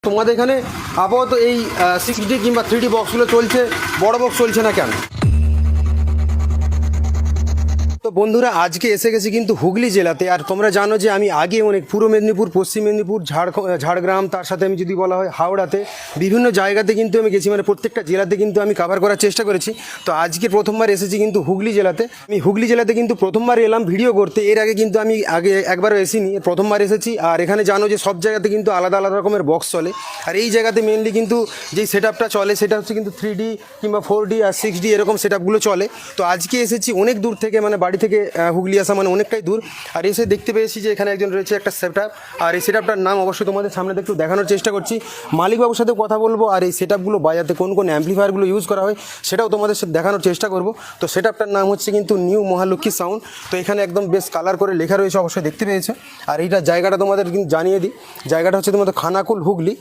তোমাদের এখানে আপাতত এই 6D কিংবা 3D বক্সগুলো চলছে, বড় বক্স চলছে না কেন? তো বন্ধুরা, আজকে এসে গেছি কিন্তু হুগলি জেলাতে। আর তোমরা জানো যে আমি আগে অনেক পূর্ব মেদিনীপুর, পশ্চিম মেদিনীপুর, ঝাড়গ্রাম, তার সাথে আমি যদি বলা হয় হাওড়াতে, বিভিন্ন জায়গাতে কিন্তু আমি গেছি, মানে প্রত্যেকটা জেলাতে কিন্তু আমি কভার করার চেষ্টা করেছি। তো আজকে প্রথমবার এসেছি কিন্তু হুগলি জেলাতে। আমি হুগলি জেলাতে কিন্তু প্রথমবার এলাম ভিডিও করতে। এর আগে কিন্তু আমি একবারও এসিনি, প্রথমবার এসেছি। আর এখানে জানো যে সব জায়গাতে কিন্তু আলাদা আলাদা রকমের বক্স চলে, আর এই জায়গাতে মেনলি কিন্তু যেই সেট আপটা চলে সেটা হচ্ছে কিন্তু 3D কিংবা 4D আর 6D এরকম সেট আপগুলো চলে। তো আজকে এসেছি অনেক দূর থেকে, মানে বাড়ি থেকে হুগলি আসা মানে অনেকটাই দূর। আর এসে দেখতে পেয়েছি যে এখানে একজন রয়েছে একটা সেট আপ, আর এই সেট আপটার নাম অবশ্যই তোমাদের সামনে একটু দেখানোর চেষ্টা করছি। মালিকবাবুর সাথে কথা বলবো, আর এই সেট আপগুলো বাজাতে কোন কোন অ্যাম্পলিফায়ারগুলো ইউজ করা হয় সেটাও তোমাদের সাথে দেখানোর চেষ্টা করব। তো সেট আপটার নাম হচ্ছে কিন্তু নিউ মহালক্ষ্মী সাউন্ড। তো এখানে একদম বেশ কালার করে লেখা রয়েছে, অবশ্যই দেখতে পেয়েছে। আর এইটা জায়গাটা তোমাদের কিন্তু জানিয়ে দিই, জায়গাটা হচ্ছে তোমাদের খানাকুল হুগলি।